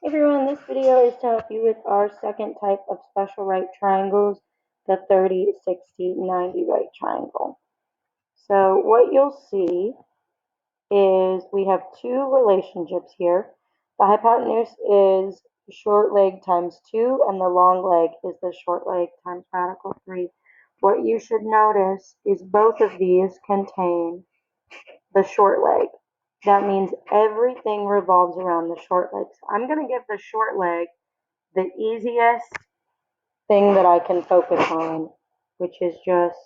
Hey everyone, this video is to help you with our second type of special right triangles, the 30, 60, 90 right triangle. So what you'll see is we have two relationships here. The hypotenuse is short leg times 2, and the long leg is the short leg times radical 3. What you should notice is both of these contain the short leg. That means everything revolves around the short leg. So I'm going to give the short leg the easiest thing that I can focus on, which is just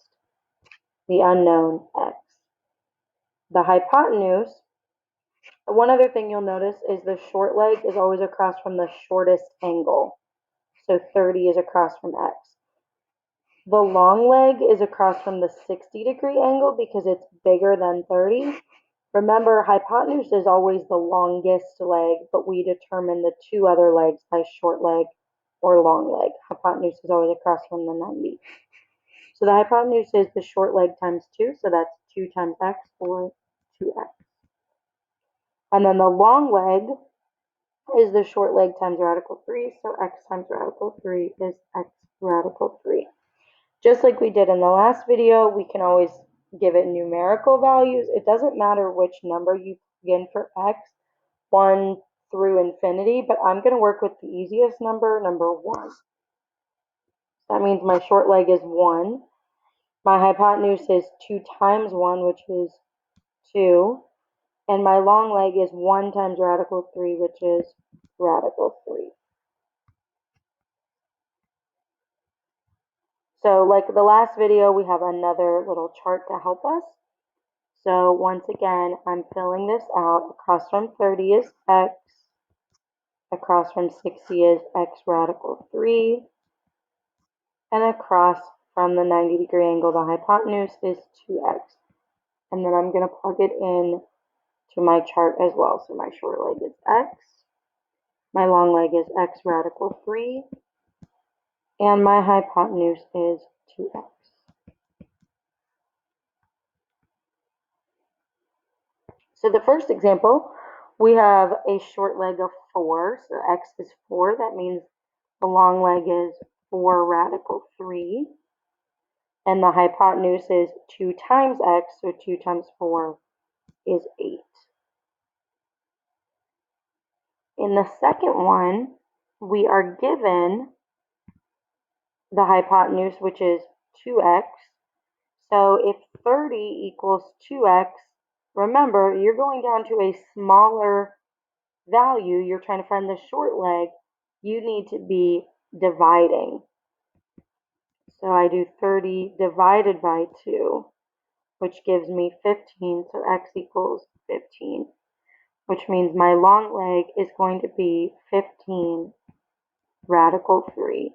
the unknown x. The hypotenuse, one other thing you'll notice is the short leg is always across from the shortest angle. So 30 is across from x. The long leg is across from the 60-degree angle because it's bigger than 30. Remember, hypotenuse is always the longest leg, but we determine the two other legs by short leg or long leg. Hypotenuse is always across from the 90. So the hypotenuse is the short leg times 2, so that's 2 times x, or 2x. And then the long leg is the short leg times radical 3, so x times radical 3 is x radical 3. Just like we did in the last video, we can always give it numerical values. It doesn't matter which number you plug in for x, 1 through infinity, but I'm going to work with the easiest number, number 1. That means my short leg is 1. My hypotenuse is 2 times 1, which is 2. And my long leg is 1 times radical 3, which is radical 3. So like the last video, we have another little chart to help us. So once again, I'm filling this out. Across from 30 is x. Across from 60 is x radical 3. And across from the 90-degree angle, the hypotenuse is 2x. And then I'm going to plug it in to my chart as well. So my short leg is x. My long leg is x radical 3. And my hypotenuse is 2x. So the first example, we have a short leg of 4. So x is 4. That means the long leg is 4 radical 3. And the hypotenuse is 2 times x, so 2 times 4 is 8. In the second one, we are given the hypotenuse, which is 2x. So if 30 equals 2x, remember, you're going down to a smaller value. You're trying to find the short leg. You need to be dividing. So I do 30 divided by 2, which gives me 15. So x equals 15, which means my long leg is going to be 15 radical 3.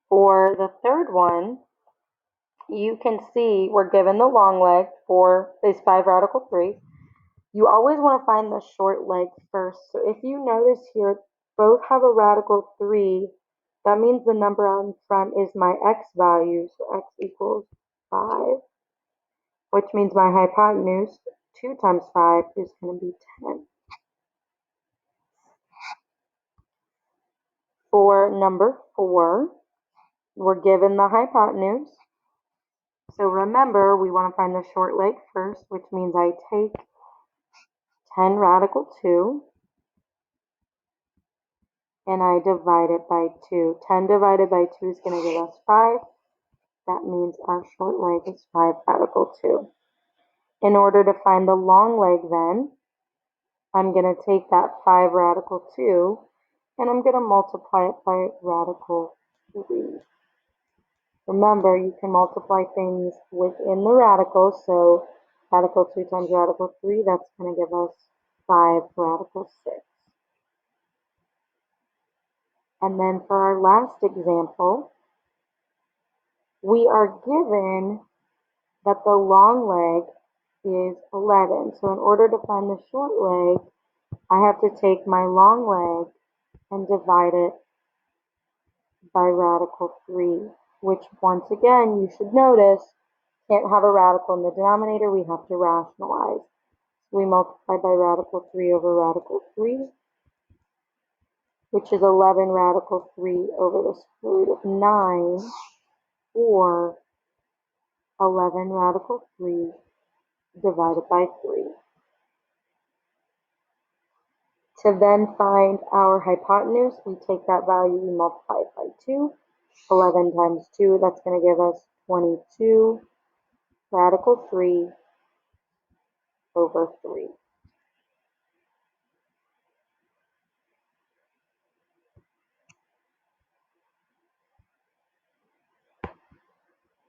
For the third one, you can see we're given the long leg for is 5 radical 3. You always want to find the short leg first. So if you notice here, both have a radical 3. That means the number out in front is my x value. So x equals 5, which means my hypotenuse, 2 times 5, is going to be 10. For number 4, we're given the hypotenuse. So remember, we want to find the short leg first, which means I take 10 radical 2, and I divide it by 2. 10 divided by 2 is going to give us 5. That means our short leg is 5 radical 2. In order to find the long leg then, I'm going to take that 5 radical 2, and I'm going to multiply it by radical 3. Remember, you can multiply things within the radicals, so radical 2 times radical 3, that's going to give us 5 radical 6. And then for our last example, we are given that the long leg is 11. So in order to find the short leg, I have to take my long leg and divide it by radical 3, which once again, you should notice, can't have a radical in the denominator, we have to rationalize. We multiply by radical 3 over radical 3, which is 11 radical 3 over the square root of 9, or 11 radical 3 divided by 3. To then find our hypotenuse, we take that value, we multiply it by 2. 11 times 2, that's going to give us 22 radical 3 over 3.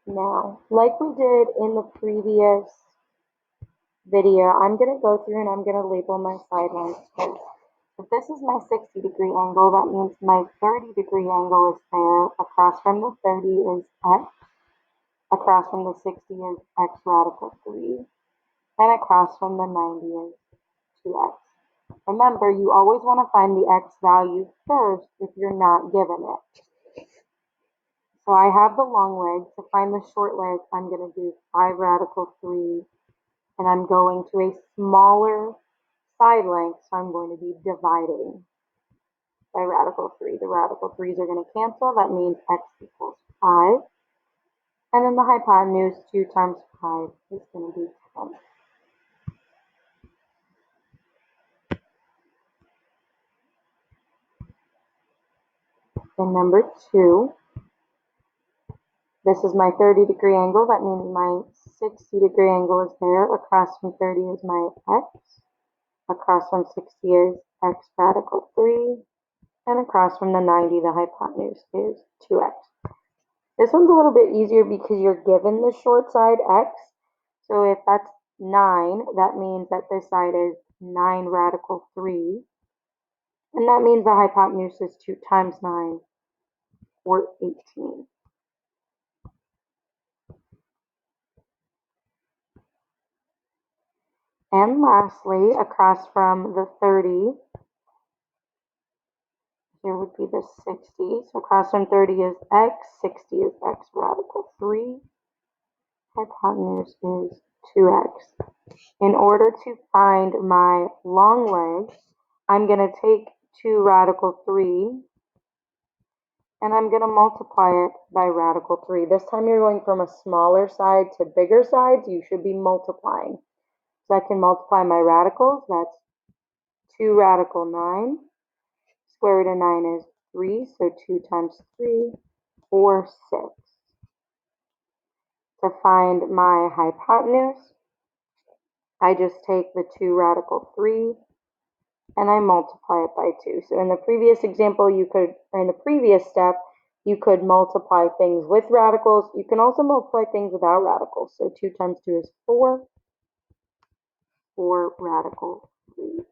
Now, like we did in the previous video, I'm going to go through and I'm going to label my side lines first. If this is my 60-degree angle, that means my 30-degree angle is there. Across from the 30 is x. Across from the 60 is x radical 3. And across from the 90 is 2x. Remember, you always want to find the x value first if you're not given it. So I have the long leg. To find the short leg, I'm going to do 5 radical 3. And I'm going to a smaller side length, so I'm going to be dividing by radical 3. The radical 3's are going to cancel. That means x equals 5. And then the hypotenuse, 2 times 5, is going to be 10. And number 2, this is my 30-degree angle. That means my 60-degree angle is there. Across from 30 is my x. Across from 60 is x radical 3. And across from the 90, the hypotenuse is 2x. This one's a little bit easier because you're given the short side x. So if that's 9, that means that this side is 9 radical 3. And that means the hypotenuse is 2 times 9, or 18. And lastly, across from the 30, here would be the 60. So across from 30 is x, 60 is x radical 3. Hypotenuse is 2x. In order to find my long leg, I'm going to take 2 radical 3, and I'm going to multiply it by radical 3. This time you're going from a smaller side to bigger sides. You should be multiplying. So I can multiply my radicals. That's 2 radical 9. Square root of 9 is 3, so 2 times 3, or 6. To find my hypotenuse, I just take the 2 radical 3, and I multiply it by 2. So in the previous example, in the previous step, you could multiply things with radicals. You can also multiply things without radicals. So 2 times 2 is 4, 4 radical 3.